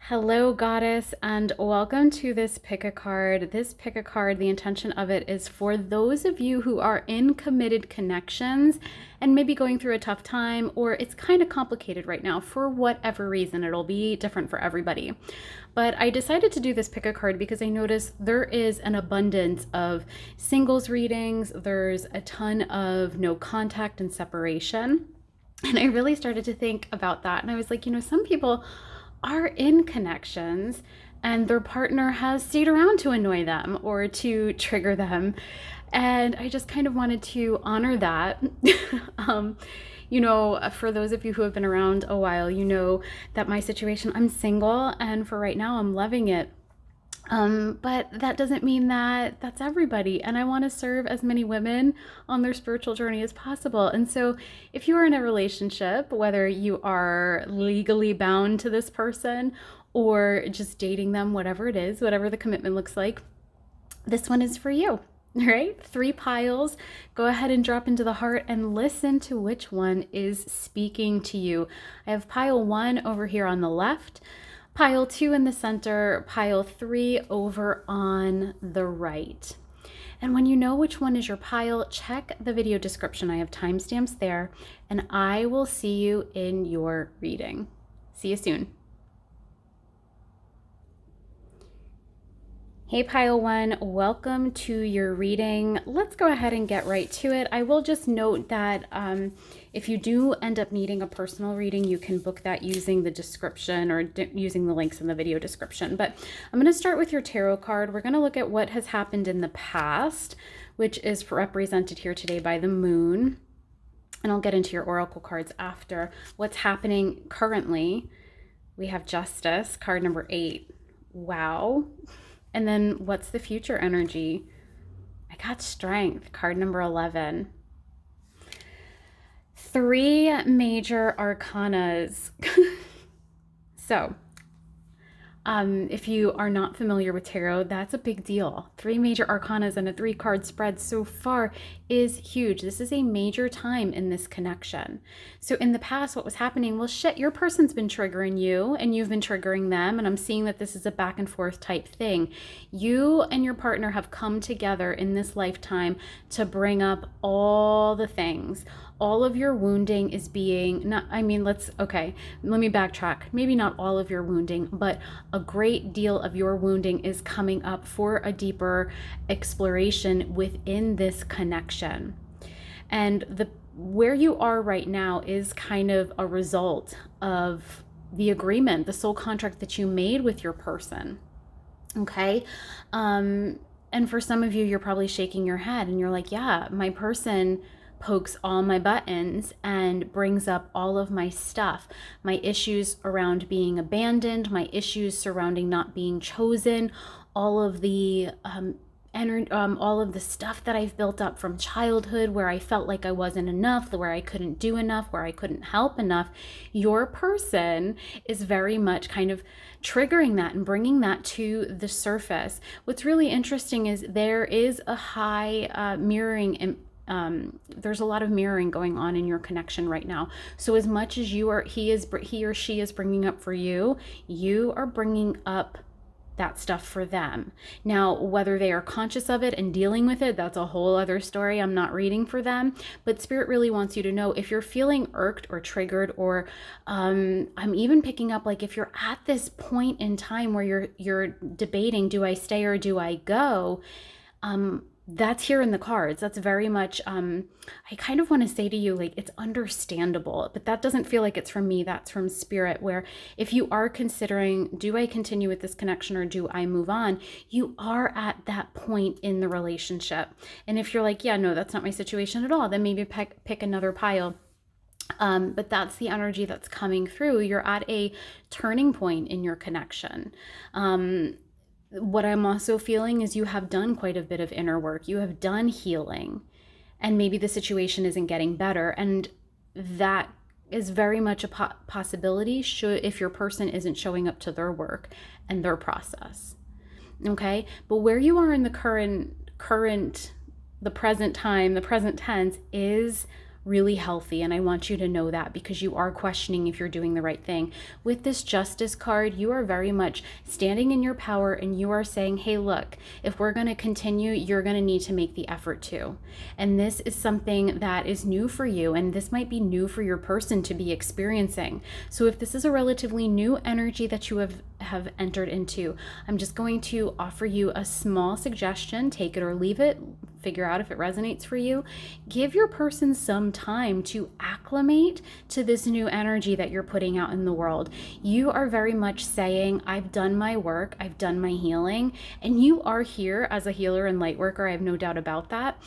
Hello, Goddess, and welcome to this pick a card. This pick a card, the intention of it is for those of you who are in committed connections and maybe going through a tough time, or it's kind of complicated right now for whatever reason. It'll be different for everybody. But I decided to do this pick a card because I noticed there is an abundance of singles readings. There's a ton of no contact and separation. And I really started to think about that. And I was like, some people are in connections and their partner has stayed around to annoy them or to trigger them. And I just kind of wanted to honor that. For those of you who have been around a while, you know that my situation, I'm single, and for right now, I'm loving it. But that doesn't mean that that's everybody. And I want to serve as many women on their spiritual journey as possible. And so if you are in a relationship, whether you are legally bound to this person or just dating them, whatever it is, whatever the commitment looks like, this one is for you. All right, 3 piles. Go ahead and drop into the heart and listen to which one is speaking to you. I have pile 1 over here on the left, pile 2 in the center, pile 3 over on the right. And when you know which one is your pile, check the video description. I have timestamps there, and I will see you in your reading. See you soon. Hey, pile 1, welcome to your reading. Let's go ahead and get right to it. I will just note that if you do end up needing a personal reading, you can book that using the description or using the links in the video description. But I'm going to start with your tarot card. We're going to look at what has happened in the past, which is represented here today by the moon. And I'll get into your oracle cards after. What's happening currently? We have Justice, card number 8. Wow. And then what's the future energy? I got Strength, card number 11. 3 major arcanas. So, if you are not familiar with tarot, that's a big deal. 3 major arcanas and a 3-card spread so far is huge. This is a major time in this connection. So in the past, what was happening? Well, shit, your person's been triggering you and you've been triggering them. And I'm seeing that this is a back and forth type thing. You and your partner have come together in this lifetime to bring up all the things. All of your wounding is being, let me backtrack. Maybe not all of your wounding, but a great deal of your wounding is coming up for a deeper exploration within this connection. And where you are right now is kind of a result of the agreement, the soul contract that you made with your person. Okay. And for some of you, you're probably shaking your head and you're like, yeah, my person pokes all my buttons and brings up all of my stuff, my issues around being abandoned, my issues surrounding not being chosen, all of the all of the stuff that I've built up from childhood where I felt like I wasn't enough, where I couldn't do enough, where I couldn't help enough. Your person is very much kind of triggering that and bringing that to the surface. What's really interesting is there is a high mirroring there's a lot of mirroring going on in your connection right now. So as much as he or she is bringing up for you, you are bringing up that stuff for them. Now, whether they are conscious of it and dealing with it, that's a whole other story. I'm not reading for them, but Spirit really wants you to know if you're feeling irked or triggered, or I'm even picking up, like, if you're at this point in time where you're debating, do I stay or do I go? That's here in the cards. That's very much, I kind of want to say to you, like, it's understandable, but that doesn't feel like it's from me. That's from Spirit, where if you are considering, do I continue with this connection or do I move on? You are at that point in the relationship. And if you're like, yeah, no, that's not my situation at all, then maybe pick another pile. But that's the energy that's coming through. You're at a turning point in your connection. What I'm also feeling is you have done quite a bit of inner work. You have done healing, and maybe the situation isn't getting better. And that is very much a possibility if your person isn't showing up to their work and their process. Okay. But where you are in the present time, the present tense is really healthy. And I want you to know that, because you are questioning if you're doing the right thing. With this Justice card, you are very much standing in your power, and you are saying, hey, look, if we're going to continue, you're going to need to make the effort too. And this is something that is new for you, and this might be new for your person to be experiencing. So if this is a relatively new energy that you have entered into, I'm just going to offer you a small suggestion. Take it or leave it. Figure out if it resonates for you. Give your person some time to acclimate to this new energy that you're putting out in the world. You are very much saying, I've done my work, I've done my healing, and you are here as a healer and light worker. I have no doubt about that.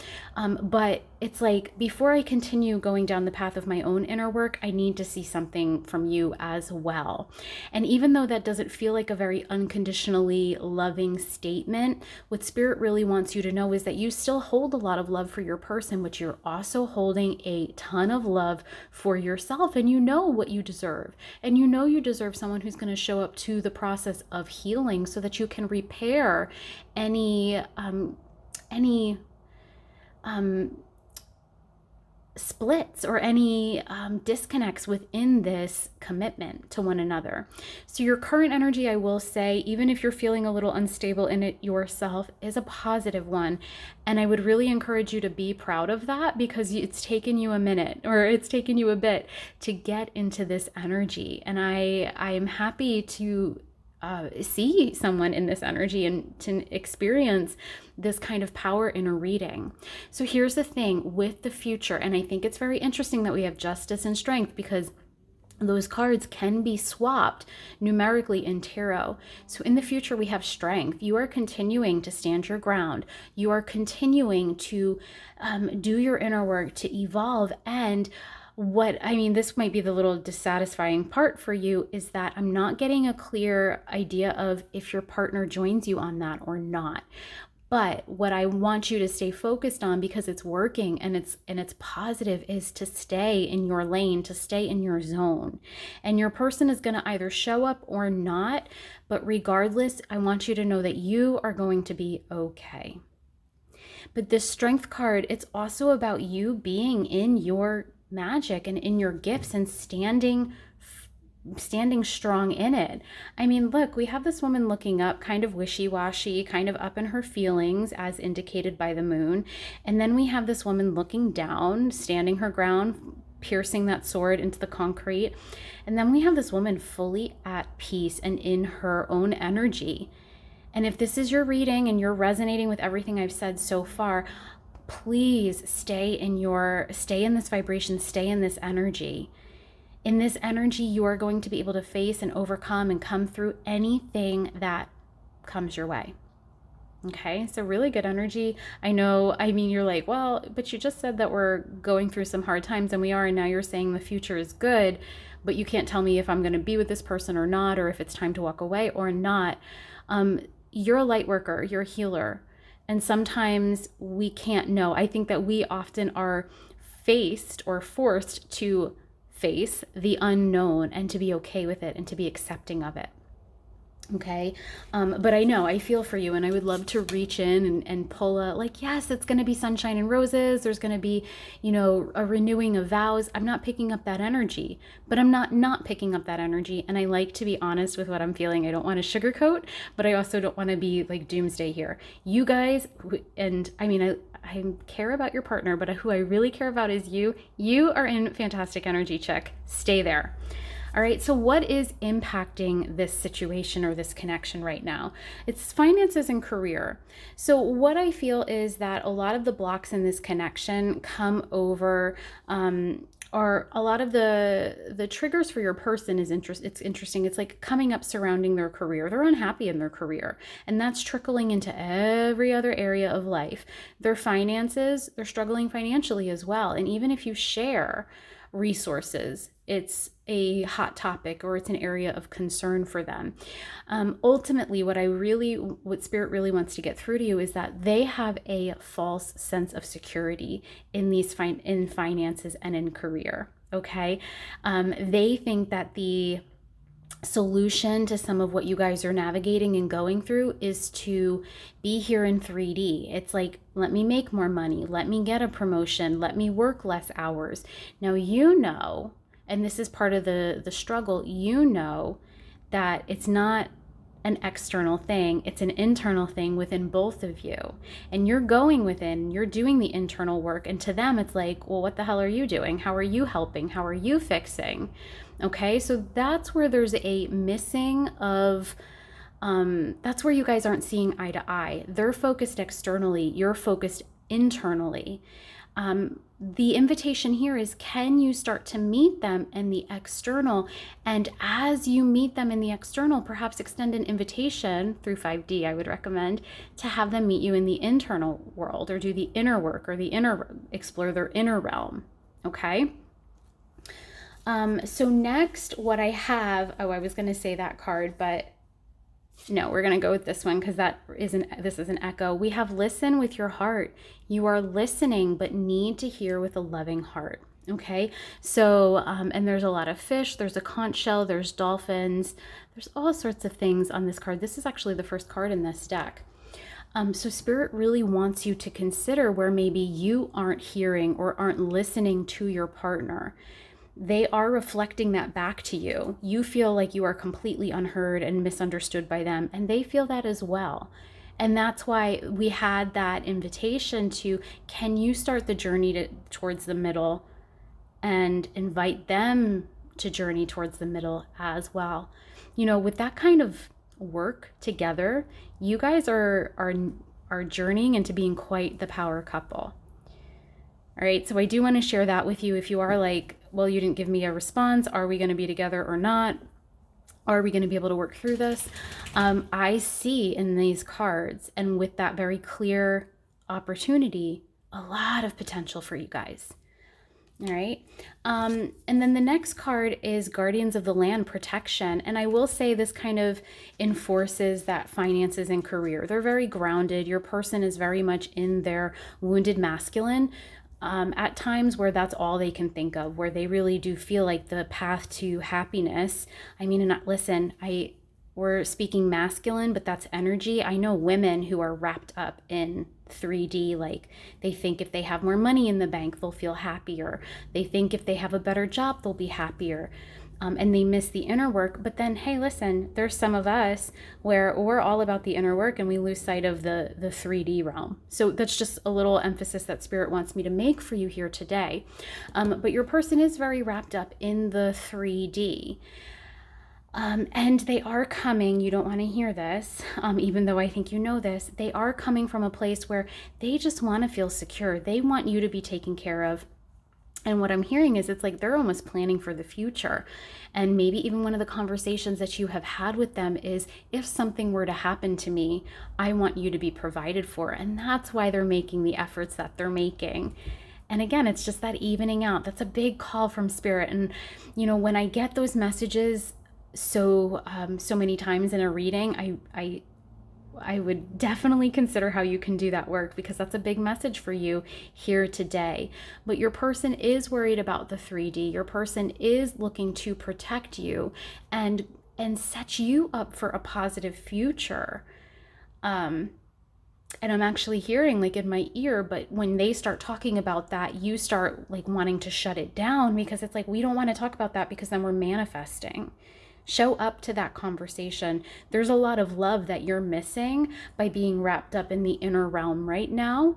But it's like, before I continue going down the path of my own inner work, I need to see something from you as well. And even though that doesn't feel like a very unconditionally loving statement, what Spirit really wants you to know is that you still hold a lot of love for your person, but you're also holding a ton of love for yourself. And you know what you deserve. And you know you deserve someone who's going to show up to the process of healing so that you can repair any splits or any disconnects within this commitment to one another. So your current energy, I will say, even if you're feeling a little unstable in it yourself, is a positive one. And I would really encourage you to be proud of that, because it's taken you a minute, or it's taken you a bit to get into this energy. And I am happy to see someone in this energy and to experience this kind of power in a reading. So here's the thing with the future, and I think it's very interesting that we have Justice and Strength, because those cards can be swapped numerically in tarot. So in the future, we have Strength. You are continuing to stand your ground. You are continuing to do your inner work, to evolve. And this might be the little dissatisfying part for you, is that I'm not getting a clear idea of if your partner joins you on that or not. But what I want you to stay focused on, because it's working and it's positive, is to stay in your lane, to stay in your zone. And your person is going to either show up or not. But regardless, I want you to know that you are going to be okay. But this Strength card, it's also about you being in your magic and in your gifts and standing strong in it. I mean, look, we have this woman looking up, kind of wishy-washy, kind of up in her feelings as indicated by the moon. And then we have this woman looking down, standing her ground, piercing that sword into the concrete. And then we have this woman fully at peace and in her own energy. And if this is your reading and you're resonating with everything I've said so far, please stay in this vibration, stay in this energy. In this energy, you are going to be able to face and overcome and come through anything that comes your way. Okay, so really good energy. You're like, well, but you just said that we're going through some hard times, and we are, and now you're saying the future is good, but you can't tell me if I'm going to be with this person or not, or if it's time to walk away or not. You're a light worker, you're a healer, and sometimes we can't know. I think that we often are faced or forced to face the unknown and to be okay with it and to be accepting of it. Okay. But I feel for you, and I would love to reach in and pull yes, it's going to be sunshine and roses. There's going to be, a renewing of vows. I'm not picking up that energy, but I'm not picking up that energy. And I like to be honest with what I'm feeling. I don't want to sugarcoat, but I also don't want to be like doomsday here. You guys, I care about your partner, but who I really care about is you. You are in fantastic energy, chick. Stay there. All right, so what is impacting this situation or this connection right now? It's finances and career. So what I feel is that a lot of the blocks in this connection come over, or a lot of the triggers for your person it's interesting. It's like coming up surrounding their career. They're unhappy in their career, and that's trickling into every other area of life. Their finances, they're struggling financially as well. And even if you share resources, it's a hot topic or it's an area of concern for them. Ultimately, what Spirit really wants to get through to you is that they have a false sense of security in in finances and in career. Okay, they think that the solution to some of what you guys are navigating and going through is to be here in 3D. It's like, let me make more money, let me get a promotion, let me work less hours. Now, you know, and this is part of the struggle, you know that it's not an external thing, it's an internal thing within both of you. And you're going within, you're doing the internal work, and to them it's like, well, what the hell are you doing? How are you helping? How are you fixing? Okay, so that's where there's a missing of that's where you guys aren't seeing eye to eye. They're focused externally, you're focused internally. The invitation here is, can you start to meet them in the external? And as you meet them in the external, perhaps extend an invitation through 5D, I would recommend, to have them meet you in the internal world, or do the inner work, or explore their inner realm. Okay? So next, what I have, I was going to say that card, but no, we're going to go with this one because this is an echo. We have listen with your heart. You are listening, but need to hear with a loving heart. Okay. So, and there's a lot of fish, there's a conch shell, there's dolphins, there's all sorts of things on this card. This is actually the first card in this deck. So Spirit really wants you to consider where maybe you aren't hearing or aren't listening to your partner. They are reflecting that back to you. You feel like you are completely unheard and misunderstood by them, and they feel that as well. And that's why we had that invitation to, can you start the journey towards the middle and invite them to journey towards the middle as well. You know, with that kind of work together, you guys are journeying into being quite the power couple. All right, so I do want to share that with you. If you are like, well, you didn't give me a response, are we going to be together or not? Are we going to be able to work through this? I see in these cards, and with that very clear opportunity, a lot of potential for you guys. All right. And then the next card is Guardians of the Land, protection. And I will say this kind of enforces that finances and career. They're very grounded. Your person is very much in their wounded masculine. At times where that's all they can think of, where they really do feel like the path to happiness. I mean, listen, we're speaking masculine, but that's energy. I know women who are wrapped up in 3D, like they think if they have more money in the bank, they'll feel happier. They think if they have a better job, they'll be happier. And they miss the inner work. But then, hey, listen, there's some of us where we're all about the inner work and we lose sight of the 3D realm. So that's just a little emphasis that Spirit wants me to make for you here today. But your person is very wrapped up in the 3D. And they are coming, you don't want to hear this, even though I think you know this, they are coming from a place where they just want to feel secure. They want you to be taken care of. And what I'm hearing is it's like they're almost planning for the future. And maybe even one of the conversations that you have had with them is, if something were to happen to me, I want you to be provided for. And that's why they're making the efforts that they're making. And again, it's just that evening out. That's a big call from Spirit. And, you know, when I get those messages so many times in a reading, I would definitely consider how you can do that work, because that's a big message for you here today. But your person is worried about the 3D. Your person is looking to protect you and set you up for a positive future. And I'm actually hearing like in my ear, but when they start talking about that, you start like wanting to shut it down, because it's like, we don't want to talk about that because then we're manifesting. Show up to that conversation. There's a lot of love that you're missing by being wrapped up in the inner realm right now.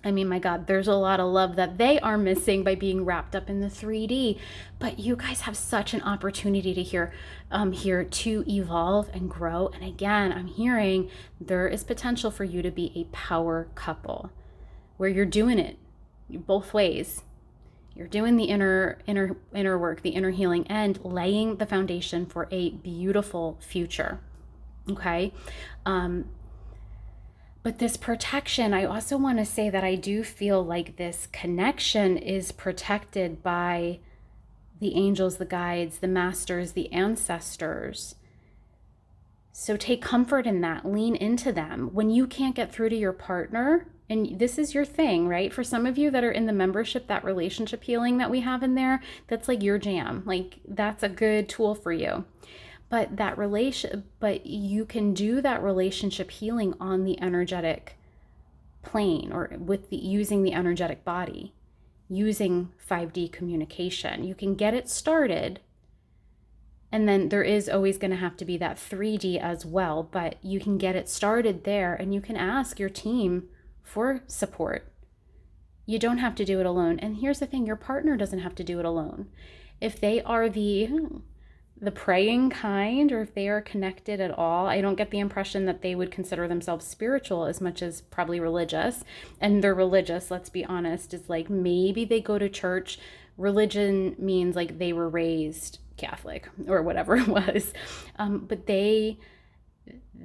I mean, my God, there's a lot of love that they are missing by being wrapped up in the 3D. But you guys have such an opportunity to here to evolve and grow. And again, I'm hearing there is potential for you to be a power couple where you're doing it both ways. You're doing the inner work, the inner healing, and laying the foundation for a beautiful future. Okay. But this protection, I also want to say that I do feel like this connection is protected by the angels, the guides, the masters, the ancestors. So take comfort in that, lean into them. When you can't get through to your partner, and this is your thing, right? For some of you that are in the membership, that relationship healing that we have in there, that's like your jam. Like that's a good tool for you. but but you can do that relationship healing on the energetic plane, or using the energetic body, using 5D communication. You can get it started, and then there is always going to have to be that 3D as well, but you can get it started there, and you can ask your team for support. You don't have to do it alone. And here's the thing, your partner doesn't have to do it alone. If they are the praying kind, or if they are connected at all, I don't get the impression that they would consider themselves spiritual as much as probably religious. And they're religious, let's be honest, is like maybe they go to church. Religion means like they were raised Catholic or whatever it was. But they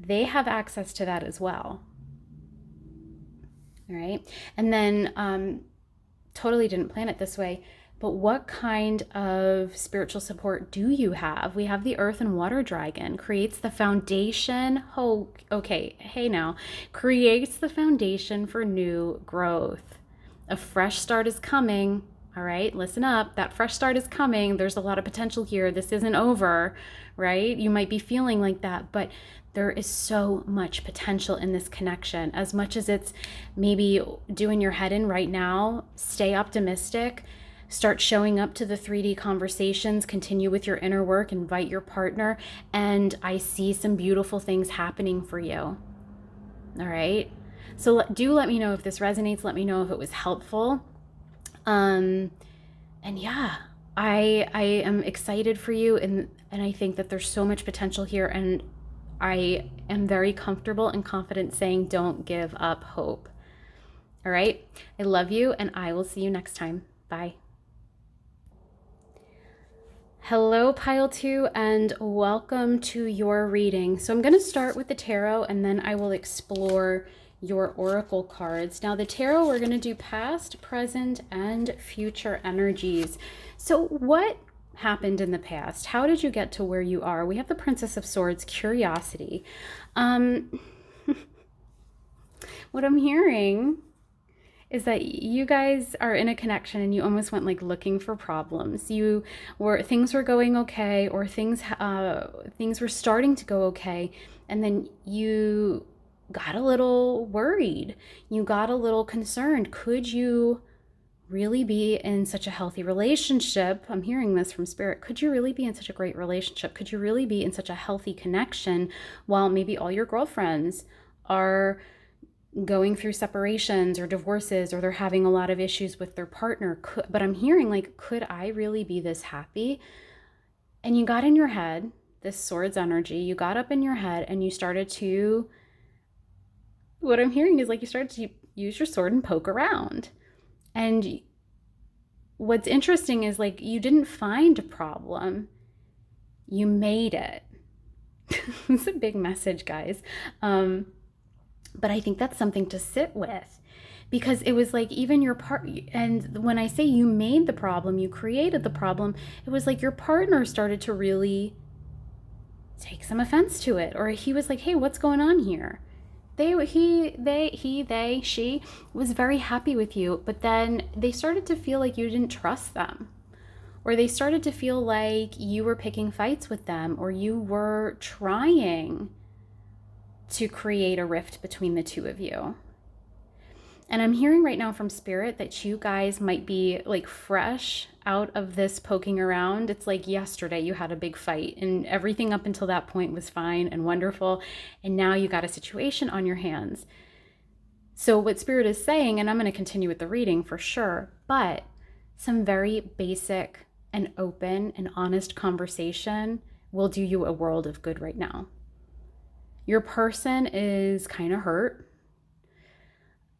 have access to that as well. All right. And then totally didn't plan it this way, but what kind of spiritual support do you have? We have the earth and water dragon, creates the foundation. Oh, okay. Hey now, creates the foundation for new growth. A fresh start is coming. All right, listen up. That fresh start is coming. There's a lot of potential here. This isn't over, right? You might be feeling like that, but there is so much potential in this connection. As much as it's maybe doing your head in right now, stay optimistic. Start showing up to the 3D conversations, continue with your inner work, invite your partner, and I see some beautiful things happening for you. All right. So do let me know if this resonates. Let me know if it was helpful. And yeah, I am excited for you, and I think that there's so much potential here, and I am very comfortable and confident saying don't give up hope. All right. I love you, and I will see you next time. Bye. Hello, Pile 2, and welcome to your reading. So I'm going to start with the tarot, and then I will explore your oracle cards. Now the tarot, we're going to do past, present, and future energies. So what happened in the past? How did you get to where you are? We have the Princess of Swords, curiosity. What I'm hearing is that you guys are in a connection and you almost went like looking for problems. Things were going okay, or things were starting to go okay, and then you got a little worried. You got a little concerned. Could you really be in such a healthy relationship? I'm hearing this from Spirit. Could you really be in such a great relationship? Could you really be in such a healthy connection while maybe all your girlfriends are going through separations or divorces, or they're having a lot of issues with their partner? But I'm hearing like, could I really be this happy? And you got in your head, this Swords energy, you got up in your head and you started to, what I'm hearing is like you started to use your sword and poke around. And what's interesting is like you didn't find a problem, you made it. It's a big message, guys. But I think that's something to sit with, because it was like even your part, and when I say you made the problem, you created the problem, it was like your partner started to really take some offense to it, or he was like, hey, what's going on here? She was very happy with you, but then they started to feel like you didn't trust them, or they started to feel like you were picking fights with them, or you were trying to create a rift between the two of you. And I'm hearing right now from Spirit that you guys might be like fresh out of this poking around. It's like yesterday you had a big fight and everything up until that point was fine and wonderful. And now you got a situation on your hands. So what Spirit is saying, and I'm going to continue with the reading for sure, but some very basic and open and honest conversation will do you a world of good right now. Your person is kind of hurt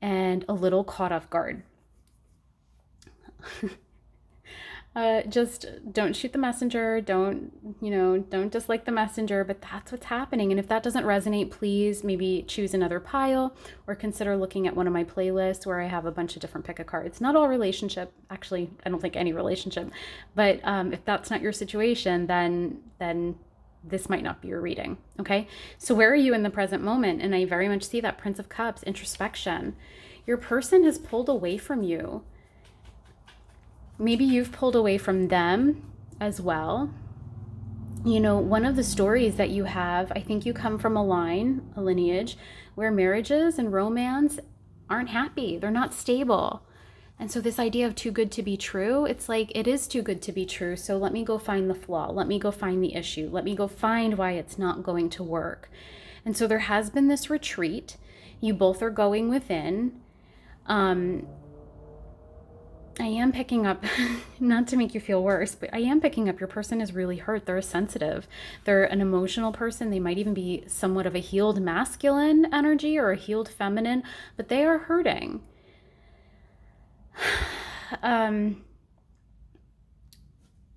and a little caught off guard. Just don't shoot the messenger. Don't dislike the messenger, but that's what's happening. And if that doesn't resonate, please maybe choose another pile or consider looking at one of my playlists where I have a bunch of different pick of cards. Not all relationship, actually, I don't think any relationship, but if that's not your situation, then this might not be your reading, okay? So where are you in the present moment? And I very much see that Prince of Cups, introspection. Your person has pulled away from you. Maybe you've pulled away from them as well. you know, one of the stories that you have, I think you come from a lineage where marriages and romance aren't happy. They're not stable. And so this idea of too good to be true, it's like, it is too good to be true. So let me go find the flaw. Let me go find the issue. Let me go find why it's not going to work. And so there has been this retreat. You both are going within. I am picking up, not to make you feel worse, but I am picking up your person is really hurt. They're sensitive. They're an emotional person. They might even be somewhat of a healed masculine energy or a healed feminine, but they are hurting. And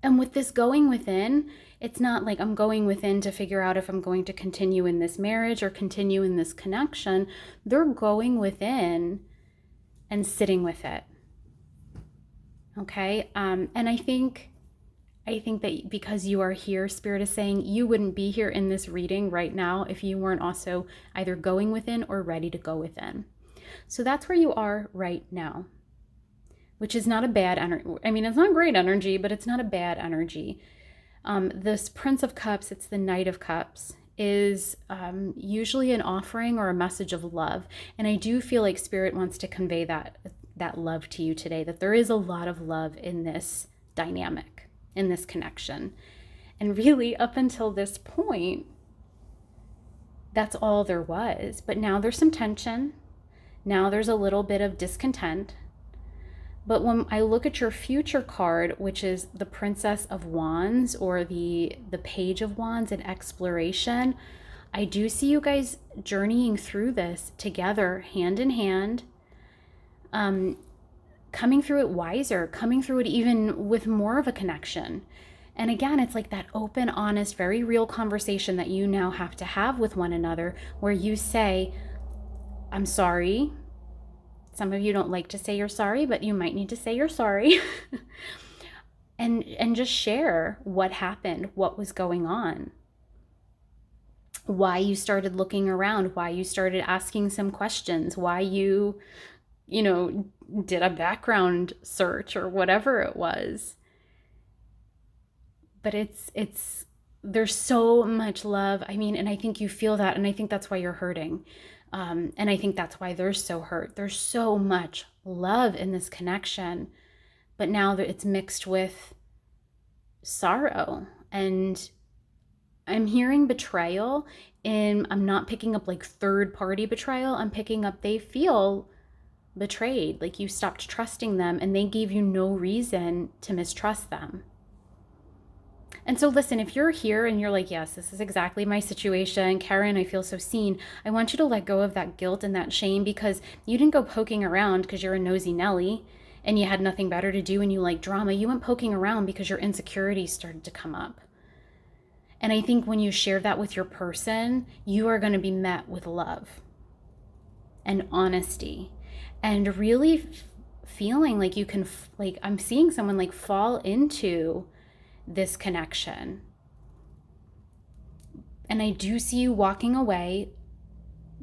with this going within, it's not like I'm going within to figure out if I'm going to continue in this marriage or continue in this connection. They're going within and sitting with it. Okay. And I think that because you are here, Spirit is saying you wouldn't be here in this reading right now if you weren't also either going within or ready to go within. So that's where you are right now, which is not a bad energy. I mean, it's not great energy, but it's not a bad energy. This Prince of Cups, it's the Knight of Cups, is usually an offering or a message of love. And I do feel like Spirit wants to convey that love to you today, that there is a lot of love in this dynamic, in this connection. And really, up until this point, that's all there was. But now there's some tension. Now there's a little bit of discontent. But when I look at your future card, which is the Princess of Wands or the Page of Wands in exploration, I do see you guys journeying through this together, hand in hand, coming through it wiser, coming through it even with more of a connection. And again, it's like that open, honest, very real conversation that you now have to have with one another where you say, I'm sorry. Some of you don't like to say you're sorry, but you might need to say you're sorry. and just share what happened, what was going on, why you started looking around, why you started asking some questions, why you did a background search or whatever it was. But there's so much love. I mean, and I think you feel that, and I think that's why you're hurting. And I think that's why they're so hurt. There's so much love in this connection, but now that it's mixed with sorrow. And I'm hearing betrayal, and I'm not picking up like third party betrayal. I'm picking up they feel betrayed, like you stopped trusting them and they gave you no reason to mistrust them. And so listen, if you're here and you're like, yes, this is exactly my situation, Karen, I feel so seen, I want you to let go of that guilt and that shame, because you didn't go poking around because you're a nosy Nelly and you had nothing better to do and you like drama. You went poking around because your insecurities started to come up. And I think when you share that with your person, you are going to be met with love and honesty and really feeling like you can, like, I'm seeing someone like fall into this connection. And I do see you walking away,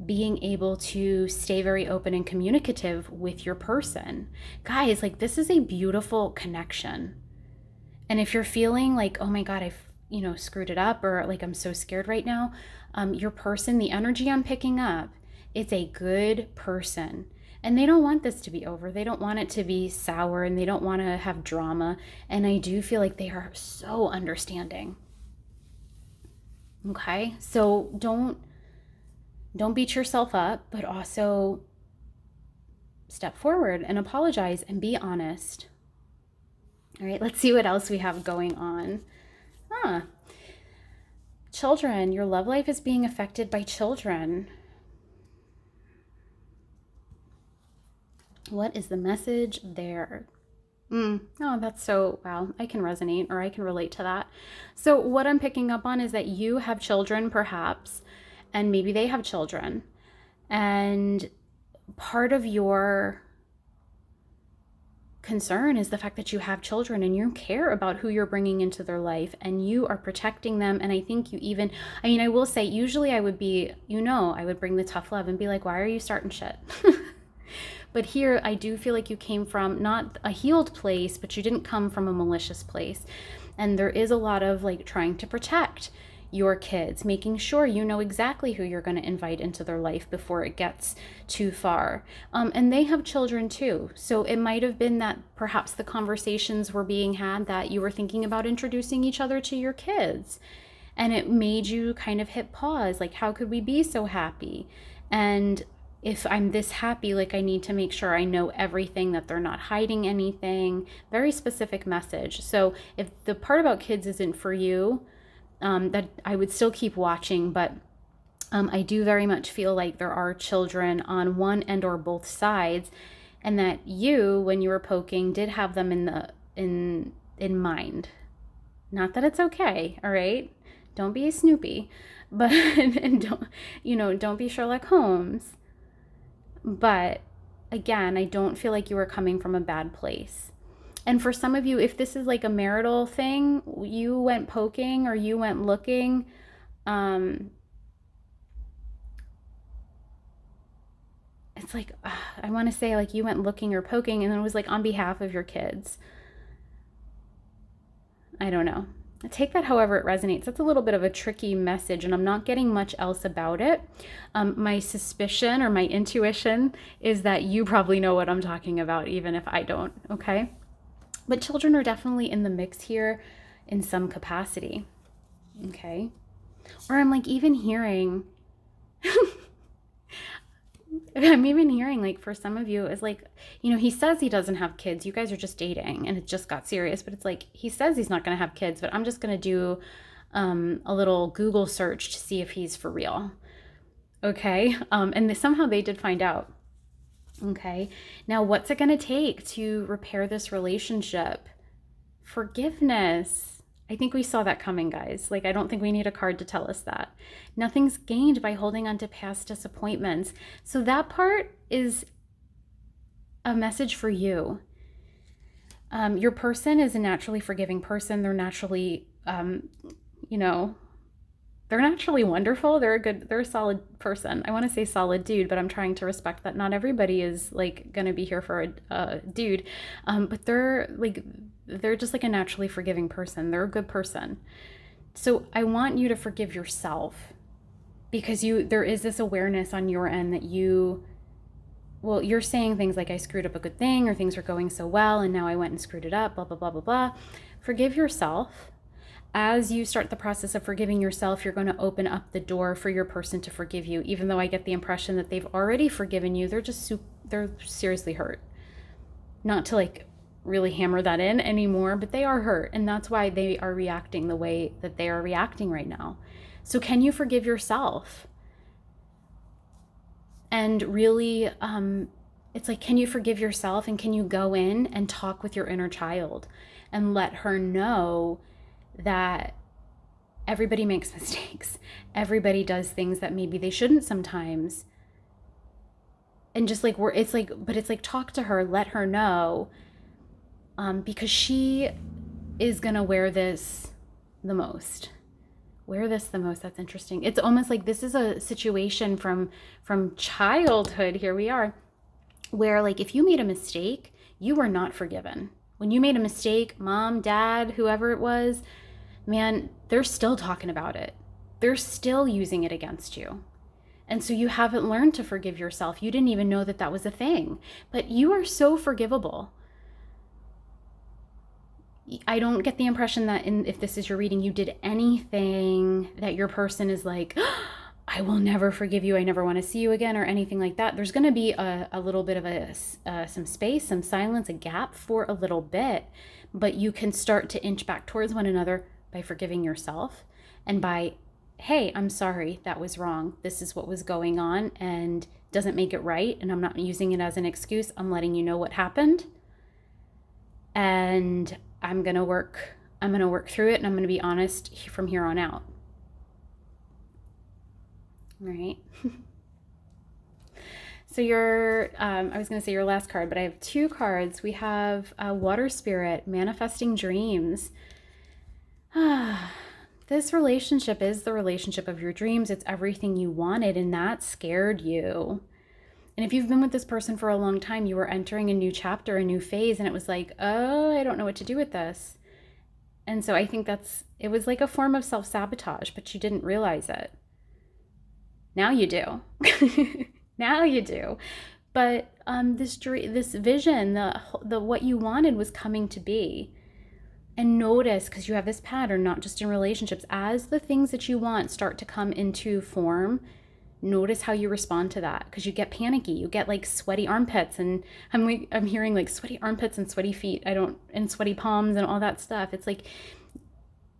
being able to stay very open and communicative with your person. Guys, like, this is a beautiful connection. And if you're feeling like, oh my God, I've, screwed it up, or like, I'm so scared right now, your person, the energy I'm picking up, it's a good person. And they don't want this to be over. They don't want it to be sour, and they don't want to have drama. And I do feel like they are so understanding. Okay? So don't beat yourself up, but also step forward and apologize and be honest. All right, let's see what else we have going on. Children, your love life is being affected by children. What is the message there? Oh, that's so, wow, I can resonate, or I can relate to that. So what I'm picking up on is that you have children perhaps, and maybe they have children. And part of your concern is the fact that you have children and you care about who you're bringing into their life and you are protecting them. And I think you even, I will say, usually I would be, I would bring the tough love and be like, why are you starting shit? But here, I do feel like you came from not a healed place, but you didn't come from a malicious place. And there is a lot of like trying to protect your kids, making sure you know exactly who you're going to invite into their life before it gets too far. And they have children too. So it might have been that perhaps the conversations were being had that you were thinking about introducing each other to your kids. And it made you kind of hit pause, like, how could we be so happy? And if I'm this happy, like, I need to make sure I know everything, that they're not hiding anything. Very specific message. So if the part about kids isn't for you, that I would still keep watching, but I do very much feel like there are children on one and or both sides, and that you, when you were poking, did have them in mind. Not that it's okay, all right? Don't be Snoopy, but and don't be Sherlock Holmes. But again, I don't feel like you were coming from a bad place. And for some of you, if this is like a marital thing, you went poking or you went looking, it's like, I want to say like you went looking or poking, and then it was like on behalf of your kids. I don't know. Take that however it resonates. That's a little bit of a tricky message, and I'm not getting much else about it. My suspicion or my intuition is that you probably know what I'm talking about, even if I don't, okay? But children are definitely in the mix here in some capacity, okay? Or I'm like even hearing, I'm even hearing like for some of you is like, he says he doesn't have kids. You guys are just dating and it just got serious, but it's like, he says he's not going to have kids, but I'm just going to do a little Google search to see if he's for real. Okay. And somehow they did find out. Okay. Now, what's it going to take to repair this relationship? Forgiveness. I think we saw that coming, guys. Like, I don't think we need a card to tell us that. Nothing's gained by holding on to past disappointments. So that part is a message for you. Your person is a naturally forgiving person. They're naturally, they're naturally wonderful. They're a solid person. I want to say solid dude, but I'm trying to respect that not everybody is like going to be here for a dude. But they're just like a naturally forgiving person. They're a good person. So I want you to forgive yourself, because there is this awareness on your end that you're saying things like, I screwed up a good thing, or things were going so well and now I went and screwed it up, blah, blah, blah, blah, blah. Forgive yourself. As you start the process of forgiving yourself, you're going to open up the door for your person to forgive you. Even though I get the impression that they've already forgiven you, they're seriously hurt. Not to like really hammer that in anymore, but they are hurt, and that's why they are reacting the way that they are reacting right now. So can you forgive yourself? And really, it's like, can you forgive yourself, and can you go in and talk with your inner child and let her know that everybody makes mistakes. Everybody does things that maybe they shouldn't sometimes. And just like it's like talk to her, let her know, because she is gonna wear this the most. That's interesting. It's almost like this is a situation from childhood. Here we are, where like if you made a mistake, you were not forgiven. When you made a mistake, mom, dad, whoever it was, man, they're still talking about it. They're still using it against you. And so you haven't learned to forgive yourself. You didn't even know that was a thing. But you are so forgivable. I don't get the impression that if this is your reading, you did anything that your person is like, I will never forgive you, I never want to see you again, or anything like that. There's going to be a little bit of some space, some silence, a gap for a little bit, but you can start to inch back towards one another by forgiving yourself and by, hey, I'm sorry, that was wrong. This is what was going on and doesn't make it right, and I'm not using it as an excuse. I'm letting you know what happened, and I'm going to work through it, and I'm going to be honest from here on out. Right. So I was going to say your last card, but I have two cards. We have Water Spirit, Manifesting Dreams. This relationship is the relationship of your dreams. It's everything you wanted, and that scared you. And if you've been with this person for a long time, you were entering a new chapter, a new phase, and it was like, oh, I don't know what to do with this. And so I think it was like a form of self-sabotage, but you didn't realize it. Now you do. Now you do. But this vision, the what you wanted was coming to be. And notice, because you have this pattern, not just in relationships, as the things that you want start to come into form, notice how you respond to that, because you get panicky. You get like sweaty armpits, and I'm hearing like sweaty armpits and sweaty feet. And sweaty palms and all that stuff. It's like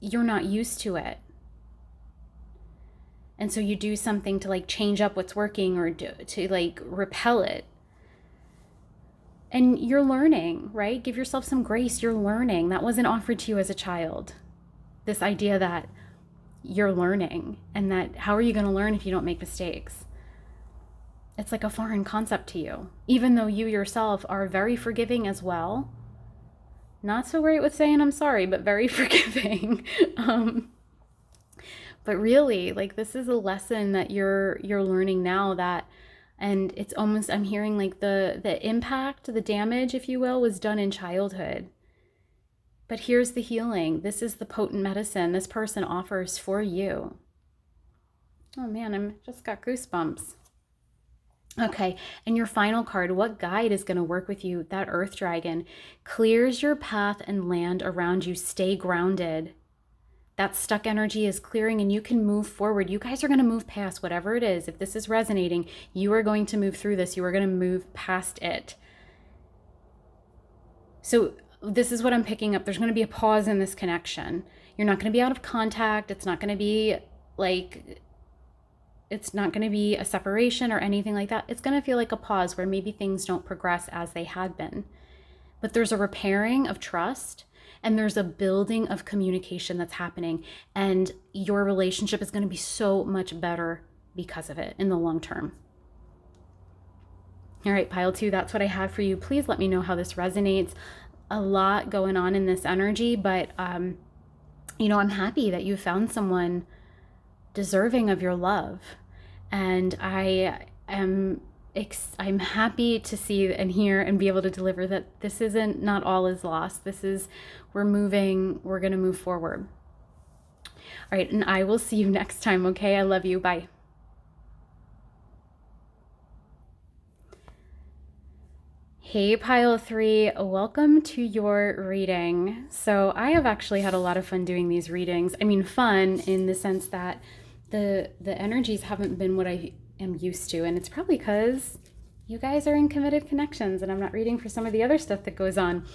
you're not used to it. And so you do something to like change up what's working or to like repel it. And you're learning, right? Give yourself some grace. You're learning. That wasn't offered to you as a child. This idea that you're learning, and that how are you going to learn if you don't make mistakes? It's like a foreign concept to you, even though you yourself are very forgiving as well. Not so great with saying I'm sorry, but very forgiving. But really, like, this is a lesson that you're learning now, that, and it's almost, I'm hearing like the impact, the damage, if you will, was done in childhood. But here's the healing. This is the potent medicine this person offers for you. Oh man, I'm just got goosebumps. Okay, and your final card, what guide is going to work with you? That Earth Dragon clears your path and land around you. Stay grounded. That stuck energy is clearing and you can move forward. You guys are going to move past whatever it is. If this is resonating, you are going to move through this. You are going to move past it. So this is what I'm picking up. There's going to be a pause in this connection. You're not going to be out of contact. It's not going to be like, it's not going to be a separation or anything like that. It's going to feel like a pause where maybe things don't progress as they had been. But there's a repairing of trust, and there's a building of communication that's happening, and your relationship is going to be so much better because of it in the long term. All right, pile 2, that's what I have for you. Please let me know how this resonates. A lot going on in this energy, but I'm happy that you found someone deserving of your love, and I'm happy to see and hear and be able to deliver that this isn't, not all is lost. This is, we're going to move forward. All right, and I will see you next time, okay? I love you. Bye. Hey, pile 3, welcome to your reading. So I have actually had a lot of fun doing these readings. I mean, fun in the sense that the energies haven't been what I am used to, and it's probably because you guys are in committed connections and I'm not reading for some of the other stuff that goes on.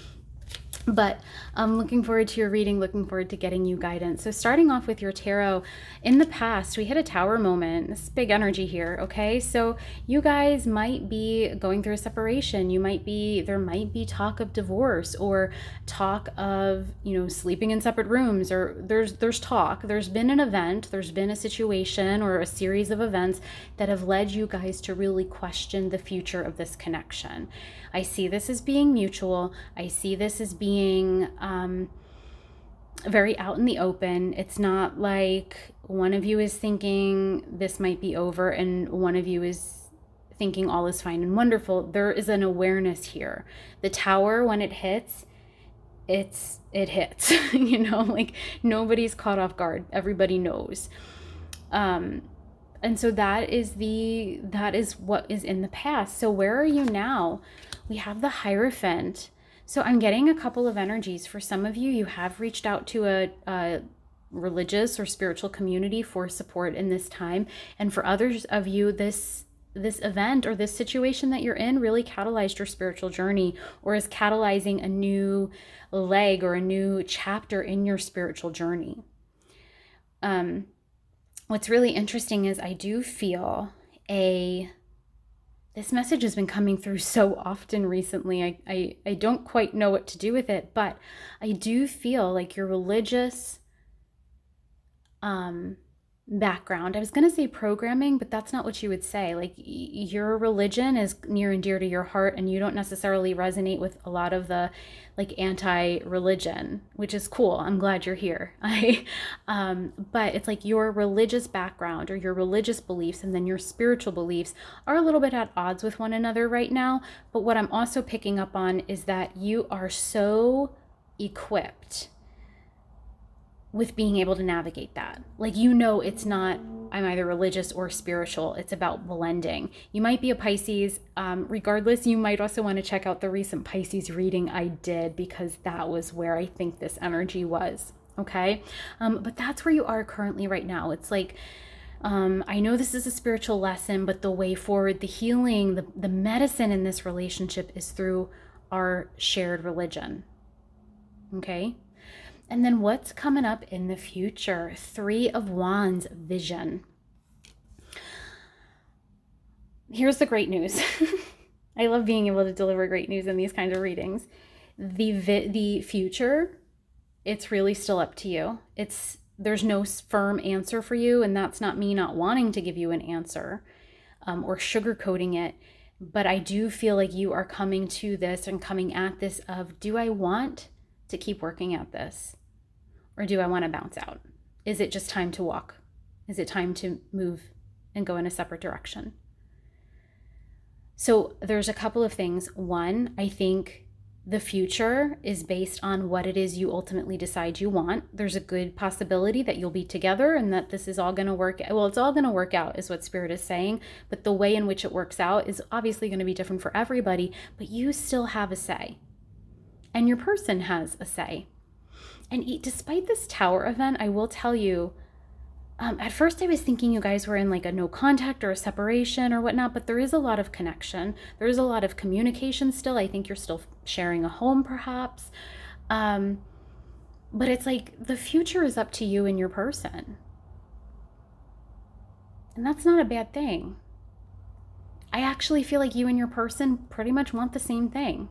But I'm looking forward to your reading, looking forward to getting you guidance. So starting off with your tarot, in the past, we hit a tower moment. This is big energy here, okay? So you guys might be going through a separation. There might be talk of divorce, or talk of, sleeping in separate rooms, or there's talk. There's been an event, there's been a situation or a series of events that have led you guys to really question the future of this connection. I see this as being mutual. I see this as being very out in the open. It's not like one of you is thinking this might be over and one of you is thinking all is fine and wonderful. There is an awareness here. The tower, when it hits, it hits. Like nobody's caught off guard. Everybody knows. And so that is what is in the past. So where are you now? We have the Hierophant. So I'm getting a couple of energies. For some of you, you have reached out to a religious or spiritual community for support in this time. And for others of you, this event or this situation that you're in really catalyzed your spiritual journey, or is catalyzing a new leg or a new chapter in your spiritual journey. What's really interesting is I do feel this message has been coming through so often recently. I don't quite know what to do with it, but I do feel like your religious background, I was going to say programming, but that's not what you would say. Like your religion is near and dear to your heart, and you don't necessarily resonate with a lot of the like anti-religion, which is cool. I'm glad you're here. But it's like your religious background or your religious beliefs and then your spiritual beliefs are a little bit at odds with one another right now. But what I'm also picking up on is that you are so equipped with being able to navigate that. Like, you know, it's not, I'm either religious or spiritual. It's about blending. You might be a Pisces. Regardless, you might also want to check out the recent Pisces reading I did, because that was where I think this energy was. Okay. But that's where you are currently right now. It's like, I know this is a spiritual lesson, but the way forward, the healing, the medicine in this relationship is through our shared religion. Okay. And then what's coming up in the future? 3 of Wands, vision. Here's the great news. I love being able to deliver great news in these kinds of readings. The future, it's really still up to you. There's no firm answer for you, and that's not me not wanting to give you an answer or sugarcoating it. But I do feel like you are coming to this and coming at this of, do I want to keep working at this? Or do I want to bounce out? Is it just time to walk? Is it time to move and go in a separate direction? So there's a couple of things. One, I think the future is based on what it is you ultimately decide you want. There's a good possibility that you'll be together and that this is all going to work. Well, it's all going to work out is what Spirit is saying. But the way in which it works out is obviously going to be different for everybody. But you still have a say. And your person has a say. And despite this tower event, I will tell you, at first I was thinking you guys were in like a no contact or a separation or whatnot, but there is a lot of connection. There is a lot of communication still. I think you're still sharing a home perhaps. But it's like the future is up to you and your person. And that's not a bad thing. I actually feel like you and your person pretty much want the same thing.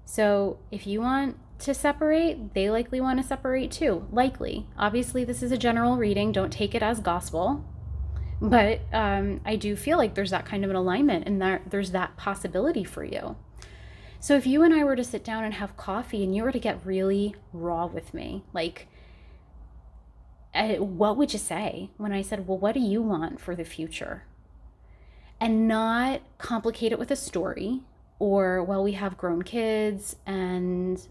So if you want to separate, they likely want to separate too. Likely. Obviously, this is a general reading. Don't take it as gospel. But I do feel like there's that kind of an alignment and there's that possibility for you. So if you and I were to sit down and have coffee and you were to get really raw with me, like, what would you say when I said, well, what do you want for the future? And not complicate it with a story or, well, we have grown kids and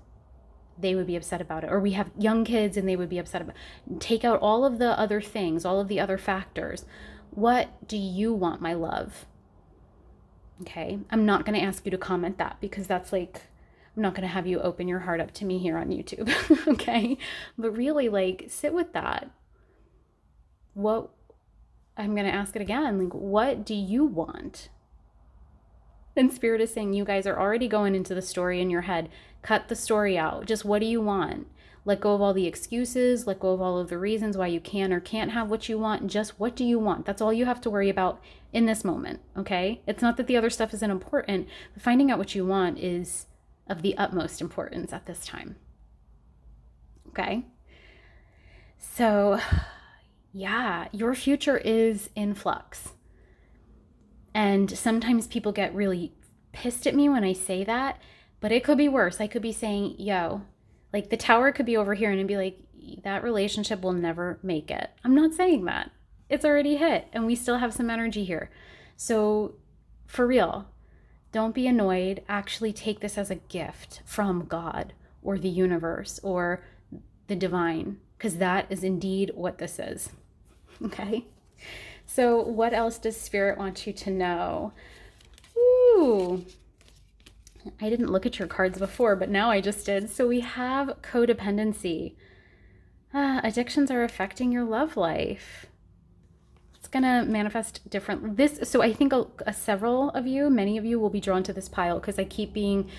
they would be upset about it, or we have young kids and they would be upset about it. Take out all of the other things, all of the other factors. What do you want, my love? Okay, I'm not going to ask you to comment that because that's like, I'm not going to have you open your heart up to me here on YouTube. Okay, but really, like, sit with that. I'm going to ask it again, like, what do you want? And Spirit is saying you guys are already going into the story in your head. Cut the story out. Just what do you want? Let go of all the excuses. Let go of all of the reasons why you can or can't have what you want. Just what do you want? That's all you have to worry about in this moment, okay? It's not that the other stuff isn't important, but finding out what you want is of the utmost importance at this time, okay? So, yeah, your future is in flux. And sometimes people get really pissed at me when I say that, but it could be worse. I could be saying, yo, like the tower could be over here and it'd be like, that relationship will never make it. I'm not saying that. It's already hit and we still have some energy here. So for real, don't be annoyed. Actually take this as a gift from God or the universe or the divine, because that is indeed what this is. Okay? So what else does Spirit want you to know? Ooh, I didn't look at your cards before, but now I just did. So we have codependency. Addictions are affecting your love life. It's going to manifest different. So I think several of you, many of you will be drawn to this pile because I keep being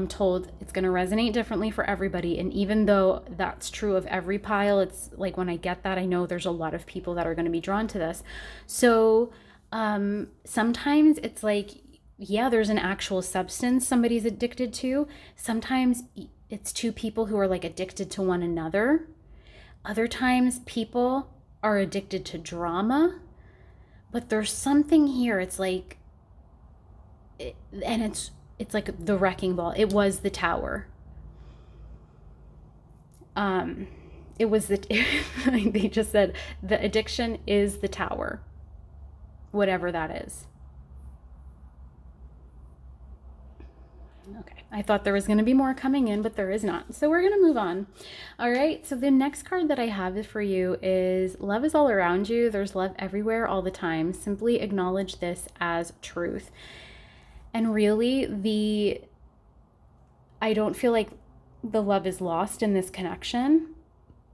told it's going to resonate differently for everybody. And even though that's true of every pile, it's like when I get that, I know there's a lot of people that are going to be drawn to this. So sometimes it's like, yeah, there's an actual substance somebody's addicted to. Sometimes it's two people who are like addicted to one another. Other times people are addicted to drama. But there's something here. It's like, and it's like the wrecking ball. It was the tower. It was they just said the addiction is the tower, whatever that is. Okay, I thought there was going to be more coming in, but there is not. So we're going to move on. All right, so the next card that I have for you is love is all around you. There's love everywhere all the time. Simply acknowledge this as truth. And really, I don't feel like the love is lost in this connection.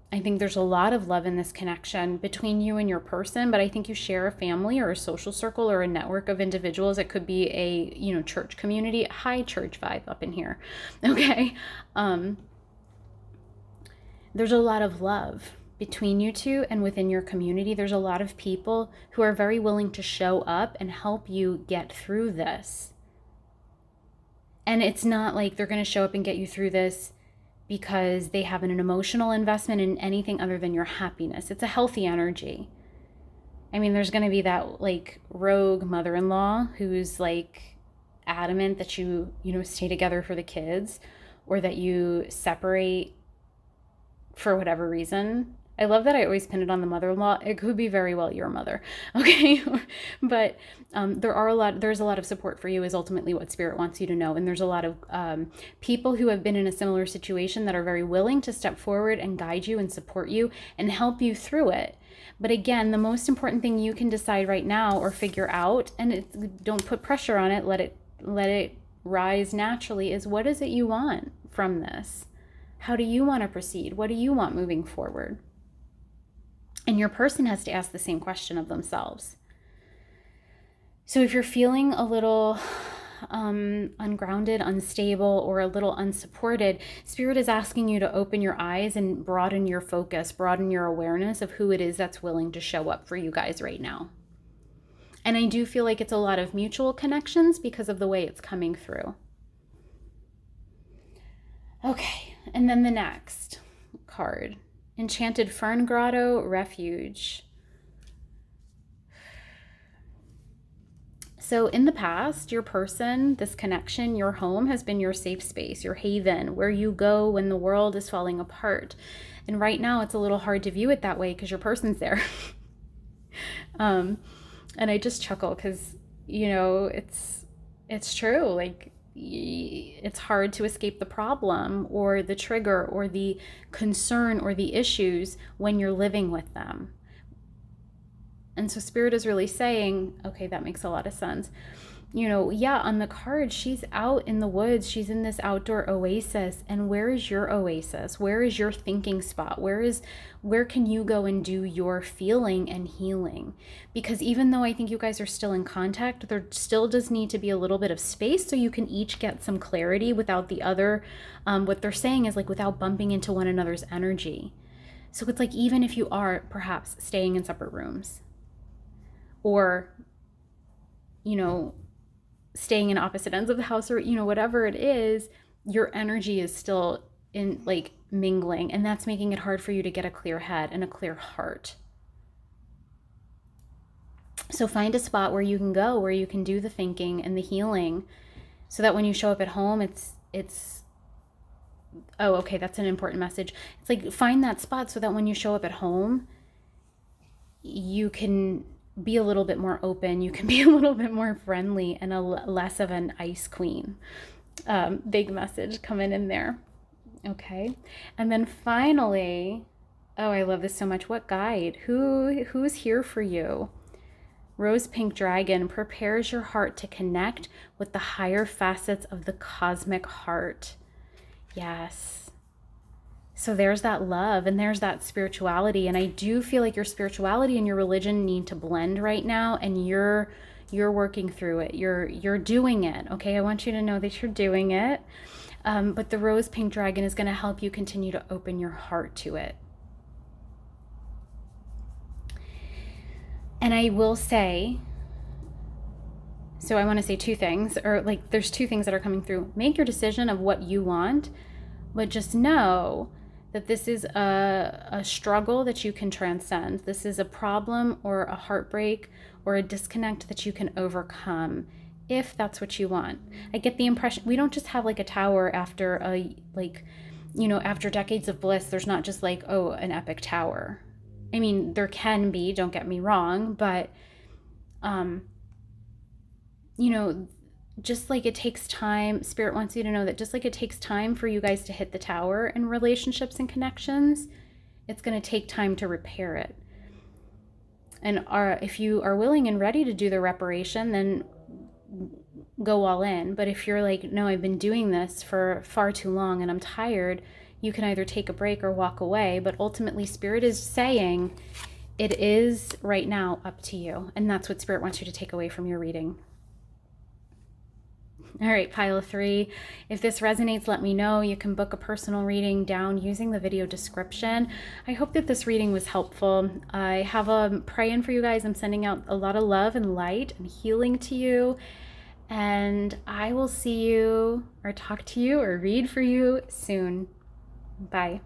I think there's a lot of love in this connection between you and your person, but I think you share a family or a social circle or a network of individuals. It could be a, church community, high church vibe up in here. Okay. There's a lot of love between you two and within your community. There's a lot of people who are very willing to show up and help you get through this. And it's not like they're going to show up and get you through this because they have an emotional investment in anything other than your happiness. It's a healthy energy. I mean, there's going to be that like rogue mother-in-law who's like adamant that you stay together for the kids, or that you separate for whatever reason. I love that I always pin it on the mother-in-law. It could be very well your mother, okay? But there's a lot of support for you is ultimately what Spirit wants you to know. And there's a lot of people who have been in a similar situation that are very willing to step forward and guide you and support you and help you through it. But again, the most important thing you can decide right now or figure out, and don't put pressure on it, let it rise naturally, is what is it you want from this? How do you want to proceed? What do you want moving forward? And your person has to ask the same question of themselves. So if you're feeling a little ungrounded, unstable, or a little unsupported, Spirit is asking you to open your eyes and broaden your focus, broaden your awareness of who it is that's willing to show up for you guys right now. And I do feel like it's a lot of mutual connections because of the way it's coming through. Okay, and then the next card. Enchanted Fern Grotto, Refuge. So in the past, your person, this connection, your home has been your safe space, your haven, where you go when the world is falling apart. And right now it's a little hard to view it that way because your person's there. And I just chuckle because, it's true. Like, it's hard to escape the problem or the trigger or the concern or the issues when you're living with them. And so Spirit is really saying, okay, that makes a lot of sense. On the card, she's out in the woods. She's in this outdoor oasis. And where is your oasis? Where is your thinking spot? Where can you go and do your feeling and healing? Because even though I think you guys are still in contact, there still does need to be a little bit of space so you can each get some clarity without the other. What they're saying is like without bumping into one another's energy. So it's like even if you are perhaps staying in separate rooms or, staying in opposite ends of the house or, whatever it is, your energy is still in like mingling, and that's making it hard for you to get a clear head and a clear heart. So find a spot where you can go, where you can do the thinking and the healing so that when you show up at home, it's oh, okay, that's an important message. It's like find that spot so that when you show up at home, you can be a little bit more open, you can be a little bit more friendly and less of an ice queen. Big message coming in there. Okay. And then finally, oh, I love this so much. What guide? Who's here for you? Rose Pink Dragon prepares your heart to connect with the higher facets of the cosmic heart. Yes. So there's that love and there's that spirituality. And I do feel like your spirituality and your religion need to blend right now. And you're working through it. You're doing it. Okay. I want you to know that you're doing it. But the Rose Pink Dragon is going to help you continue to open your heart to it. And I will say, so I want to say two things, or like there's two things that are coming through. Make your decision of what you want, but just know that this is a struggle that you can transcend. This is a problem or a heartbreak or a disconnect that you can overcome if that's what you want. I get the impression we don't just have like a tower after after decades of bliss. There's not just like, oh, an epic tower. I mean, there can be, don't get me wrong, but just like it takes time, Spirit wants you to know that just like it takes time for you guys to hit the tower in relationships and connections, it's going to take time to repair it. And if you are willing and ready to do the reparation, then go all in. But if you're like, no, I've been doing this for far too long and I'm tired, you can either take a break or walk away. But ultimately, Spirit is saying it is right now up to you. And that's what Spirit wants you to take away from your reading. All right, pile 3. If this resonates, let me know. You can book a personal reading down using the video description. I hope that this reading was helpful. I have a praying for you guys. I'm sending out a lot of love and light and healing to you. And I will see you or talk to you or read for you soon. Bye.